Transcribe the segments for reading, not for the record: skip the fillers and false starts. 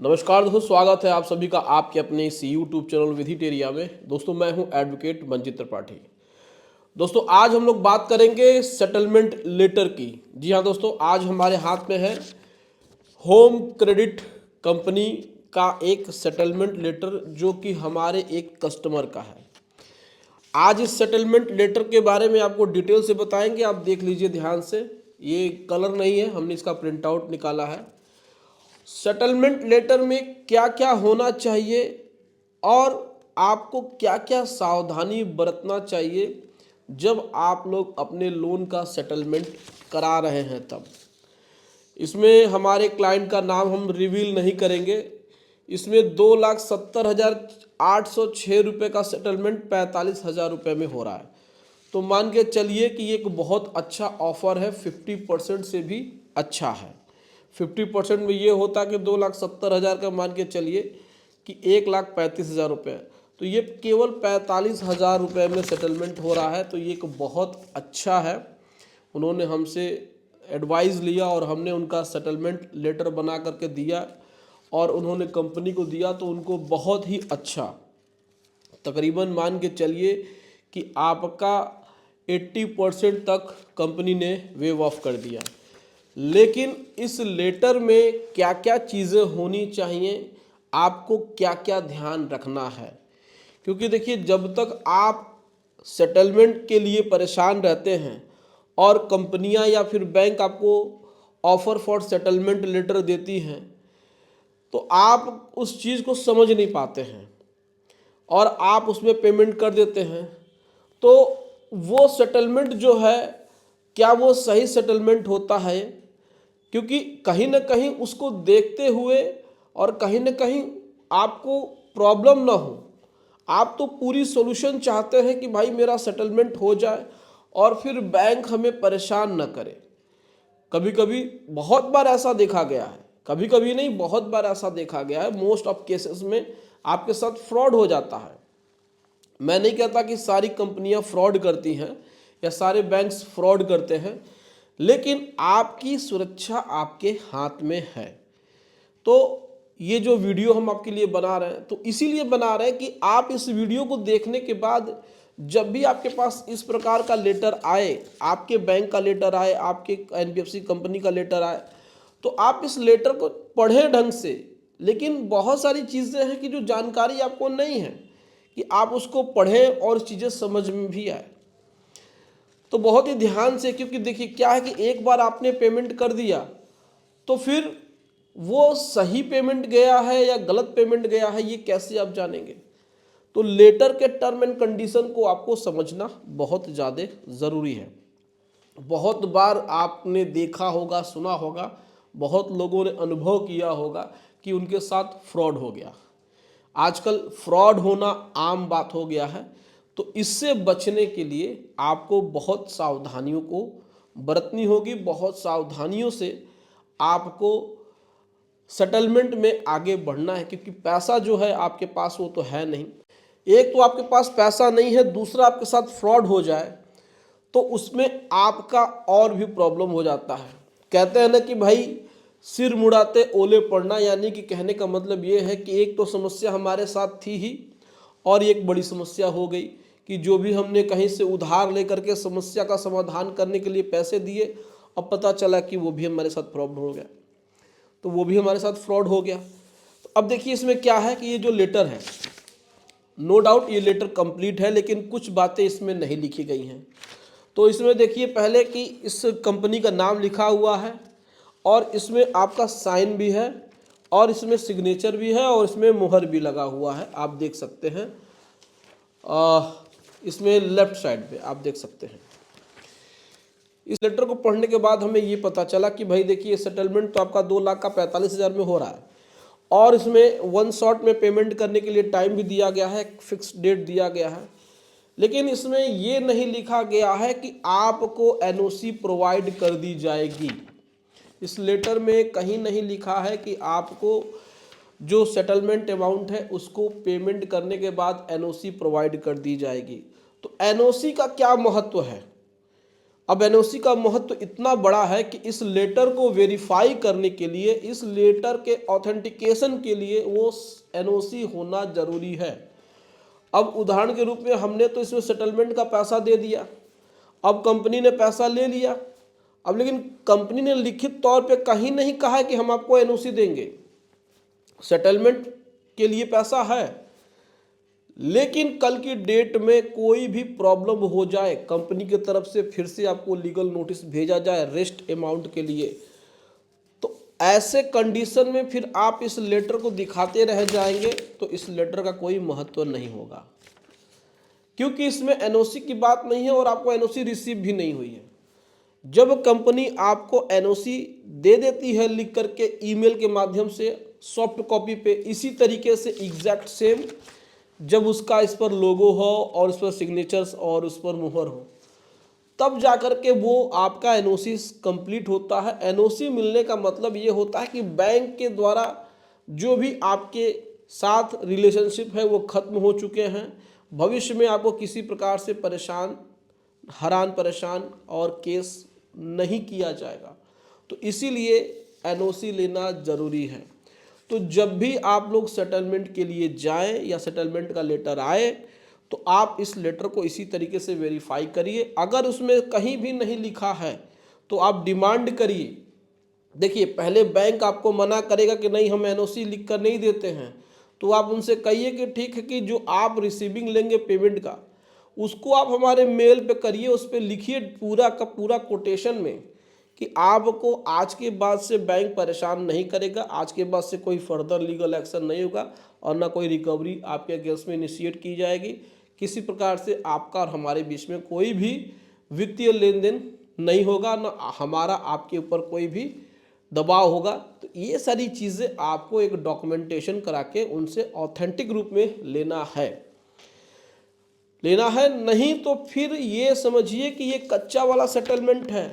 नमस्कार दोस्तों, स्वागत है आप सभी का आपके अपने इस यूट्यूब चैनल विधिटेरिया में। दोस्तों मैं हूं एडवोकेट मंजित त्रिपाठी। दोस्तों आज हम लोग बात करेंगे सेटलमेंट लेटर की। जी हाँ दोस्तों, आज हमारे हाथ में है होम क्रेडिट कंपनी का एक सेटलमेंट लेटर जो कि हमारे एक कस्टमर का है। आज इस सेटलमेंट लेटर के बारे में आपको डिटेल से बताएंगे। आप देख लीजिए ध्यान से, ये कलर नहीं है, हमने इसका प्रिंट आउट निकाला है। सेटलमेंट लेटर में क्या क्या होना चाहिए और आपको क्या क्या सावधानी बरतना चाहिए जब आप लोग अपने लोन का सेटलमेंट करा रहे हैं तब। इसमें हमारे क्लाइंट का नाम हम रिवील नहीं करेंगे। इसमें 2,70,806 रुपये का सेटलमेंट 45,000 रुपये में हो रहा है। तो मान के चलिए कि ये एक बहुत अच्छा ऑफर है, 50% से भी अच्छा है। 50% में ये होता कि 2,70,000 का मान के चलिए कि 1,35,000 रुपये, तो ये केवल 45,000 रुपये में सेटलमेंट हो रहा है। तो ये एक बहुत अच्छा है। उन्होंने हमसे एडवाइस लिया और हमने उनका सेटलमेंट लेटर बना करके दिया और उन्होंने कंपनी को दिया, तो उनको बहुत ही अच्छा, तकरीबन मान के चलिए कि आपका 80% तक कंपनी ने वेव ऑफ कर दिया। लेकिन इस लेटर में क्या क्या चीज़ें होनी चाहिए, आपको क्या क्या ध्यान रखना है, क्योंकि देखिए जब तक आप सेटलमेंट के लिए परेशान रहते हैं और कंपनियां या फिर बैंक आपको ऑफर फॉर सेटलमेंट लेटर देती हैं, तो आप उस चीज़ को समझ नहीं पाते हैं और आप उसमें पेमेंट कर देते हैं। तो वो सेटलमेंट जो है, क्या वो सही सेटलमेंट होता है? क्योंकि कहीं ना कहीं उसको देखते हुए और कहीं ना कहीं आपको प्रॉब्लम ना हो, आप तो पूरी सॉल्यूशन चाहते हैं कि भाई मेरा सेटलमेंट हो जाए और फिर बैंक हमें परेशान ना करे। कभी कभी बहुत बार ऐसा देखा गया है, कभी कभी नहीं बहुत बार ऐसा देखा गया है, मोस्ट ऑफ केसेस में आपके साथ फ्रॉड हो जाता है। मैं नहीं कहता कि सारी कंपनियां फ्रॉड करती हैं या सारे बैंक्स फ्रॉड करते हैं, लेकिन आपकी सुरक्षा आपके हाथ में है। तो ये जो वीडियो हम आपके लिए बना रहे हैं, तो इसीलिए बना रहे हैं कि आप इस वीडियो को देखने के बाद जब भी आपके पास इस प्रकार का लेटर आए, आपके बैंक का लेटर आए, आपके एनबीएफसी कंपनी का लेटर आए, तो आप इस लेटर को पढ़ें ढंग से। लेकिन बहुत सारी चीज़ें हैं कि जो जानकारी आपको नहीं है कि आप उसको पढ़ें और चीज़ें समझ में भी आए। तो बहुत ही ध्यान से, क्योंकि देखिए क्या है कि एक बार आपने पेमेंट कर दिया तो फिर वो सही पेमेंट गया है या गलत पेमेंट गया है, ये कैसे आप जानेंगे? तो लेटर के टर्म एंड कंडीशन को आपको समझना बहुत ज़्यादा ज़रूरी है। बहुत बार आपने देखा होगा, सुना होगा, बहुत लोगों ने अनुभव किया होगा कि उनके साथ फ्रॉड हो गया। आजकल फ्रॉड होना आम बात हो गया है। तो इससे बचने के लिए आपको बहुत सावधानियों को बरतनी होगी। बहुत सावधानियों से आपको सेटलमेंट में आगे बढ़ना है, क्योंकि पैसा जो है आपके पास वो तो है नहीं। एक तो आपके पास पैसा नहीं है, दूसरा आपके साथ फ्रॉड हो जाए तो उसमें आपका और भी प्रॉब्लम हो जाता है। कहते हैं ना कि भाई सिर मुड़ाते ओले पड़ना, यानी कि कहने का मतलब ये है कि एक तो समस्या हमारे साथ थी ही और एक बड़ी समस्या हो गई कि जो भी हमने कहीं से उधार लेकर के समस्या का समाधान करने के लिए पैसे दिए, अब पता चला कि वो भी हमारे साथ प्रॉब्लम हो गया, तो वो भी हमारे साथ फ्रॉड हो गया। तो अब देखिए इसमें क्या है कि ये जो लेटर है, नो डाउट ये लेटर कंप्लीट है, लेकिन कुछ बातें इसमें नहीं लिखी गई हैं। तो इसमें देखिए पहले कि इस कंपनी का नाम लिखा हुआ है और इसमें आपका साइन भी है और इसमें सिग्नेचर भी है और इसमें मुहर भी लगा हुआ है, आप देख सकते हैं। इसमें लेफ्ट साइड पे आप देख सकते हैं। इस लेटर को पढ़ने के बाद हमें ये पता चला कि भाई देखिए सेटलमेंट तो आपका 2,45,000 में हो रहा है और इसमें वन शॉट में पेमेंट करने के लिए टाइम भी दिया गया है, फिक्स डेट दिया गया है। लेकिन इसमें ये नहीं लिखा गया है कि आपको एनओसी प्रोवाइड कर दी जाएगी। इस लेटर में कहीं नहीं लिखा है कि आपको जो सेटलमेंट अमाउंट है उसको पेमेंट करने के बाद एनओसी प्रोवाइड कर दी जाएगी। तो एनओसी का क्या महत्व है? अब एनओसी का महत्व इतना बड़ा है कि इस लेटर को वेरीफाई करने के लिए, इस लेटर के ऑथेंटिकेशन के लिए वो एनओसी होना जरूरी है। अब उदाहरण के रूप में हमने तो इसमें सेटलमेंट का पैसा दे दिया, अब कंपनी ने पैसा ले लिया, अब लेकिन कंपनी ने लिखित तौर पे कहीं नहीं कहा है कि हम आपको एनओसी देंगे। सेटलमेंट के लिए पैसा है, लेकिन कल की डेट में कोई भी प्रॉब्लम हो जाए, कंपनी की तरफ से फिर से आपको लीगल नोटिस भेजा जाए रेस्ट अमाउंट के लिए, तो ऐसे कंडीशन में फिर आप इस लेटर को दिखाते रह जाएंगे तो इस लेटर का कोई महत्व नहीं होगा, क्योंकि इसमें एनओसी की बात नहीं है और आपको एनओसी रिसीव भी नहीं हुई है। जब कंपनी आपको एनओसी दे देती है लिख करके ईमेल के माध्यम से सॉफ्ट कॉपी पे, इसी तरीके से एग्जैक्ट सेम, जब उसका इस पर लोगो हो और उस पर सिग्नेचर्स और उस पर मुहर हो, तब जाकर के वो आपका एनओसी कंप्लीट होता है। एनओसी मिलने का मतलब ये होता है कि बैंक के द्वारा जो भी आपके साथ रिलेशनशिप है वो खत्म हो चुके हैं, भविष्य में आपको किसी प्रकार से हैरान परेशान और केस नहीं किया जाएगा। तो इसीलिए एनओसी लेना जरूरी है। तो जब भी आप लोग सेटलमेंट के लिए जाएं या सेटलमेंट का लेटर आए तो आप इस लेटर को इसी तरीके से वेरीफाई करिए। अगर उसमें कहीं भी नहीं लिखा है तो आप डिमांड करिए। देखिए, पहले बैंक आपको मना करेगा कि नहीं हम एनओसी लिख कर नहीं देते हैं, तो आप उनसे कहिए कि ठीक है कि जो आप रिसीविंग लेंगे पेमेंट का, उसको आप हमारे मेल पे करिए, उस पर लिखिए पूरा का पूरा कोटेशन में कि आपको आज के बाद से बैंक परेशान नहीं करेगा, आज के बाद से कोई फर्दर लीगल एक्शन नहीं होगा और ना कोई रिकवरी आपके अगेंस्ट में इनिशिएट की जाएगी, किसी प्रकार से आपका और हमारे बीच में कोई भी वित्तीय लेन देन नहीं होगा, ना हमारा आपके ऊपर कोई भी दबाव होगा। तो ये सारी चीज़ें आपको एक डॉक्यूमेंटेशन करा के उनसे ऑथेंटिक रूप में लेना है। नहीं तो फिर ये समझिए कि ये कच्चा वाला सेटलमेंट है,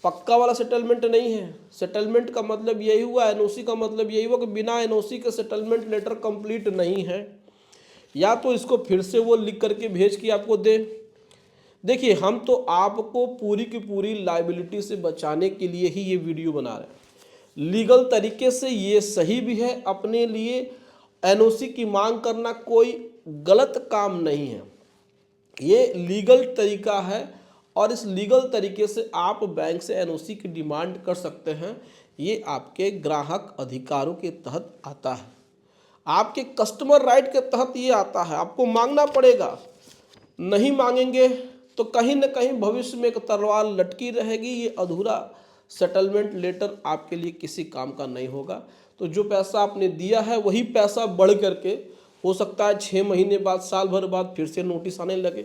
पक्का वाला सेटलमेंट नहीं है। सेटलमेंट का मतलब यही हुआ, एनओसी का मतलब यही हुआ कि बिना एनओसी के सेटलमेंट लेटर कंप्लीट नहीं है। या तो इसको फिर से वो लिख करके भेज के आपको दे। देखिए, हम तो आपको पूरी की पूरी लायबिलिटी से बचाने के लिए ही ये वीडियो बना रहे हैं। लीगल तरीके से ये सही भी है, अपने लिए एनओसी की मांग करना कोई गलत काम नहीं है, ये लीगल तरीका है और इस लीगल तरीके से आप बैंक से एनओसी की डिमांड कर सकते हैं। ये आपके ग्राहक अधिकारों के तहत आता है, आपके कस्टमर राइट के तहत ये आता है। आपको मांगना पड़ेगा, नहीं मांगेंगे तो कहीं ना कहीं भविष्य में एक तलवार लटकी रहेगी। ये अधूरा सेटलमेंट लेटर आपके लिए किसी काम का नहीं होगा। तो जो पैसा आपने दिया है वही पैसा बढ़ करके हो सकता है 6 महीने बाद, साल भर बाद फिर से नोटिस आने लगे।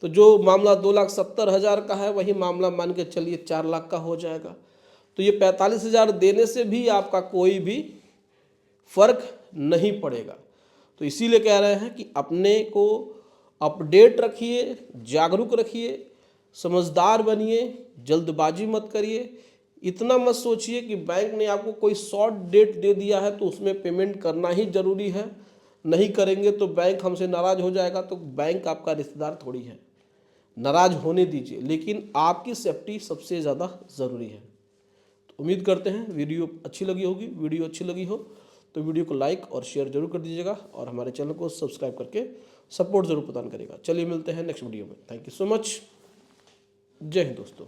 तो जो मामला 2,70,000 का है वही मामला मान के चलिए 4 लाख का हो जाएगा। तो ये 45,000 देने से भी आपका कोई भी फर्क नहीं पड़ेगा। तो इसीलिए कह रहे हैं कि अपने को अपडेट रखिए, जागरूक रखिए, समझदार बनिए, जल्दबाजी मत करिए। इतना मत सोचिए कि बैंक ने आपको कोई शॉर्ट डेट दे दिया है तो उसमें पेमेंट करना ही जरूरी है, नहीं करेंगे तो बैंक हमसे नाराज हो जाएगा। तो बैंक आपका रिश्तेदार थोड़ी है, नाराज होने दीजिए, लेकिन आपकी सेफ्टी सबसे ज़्यादा ज़रूरी है। तो उम्मीद करते हैं वीडियो अच्छी लगी होगी। वीडियो अच्छी लगी हो तो वीडियो को लाइक और शेयर जरूर कर दीजिएगा और हमारे चैनल को सब्सक्राइब करके सपोर्ट जरूर प्रदान करेगा। चलिए मिलते हैं नेक्स्ट वीडियो में। Thank you so much. जय हिंद दोस्तों।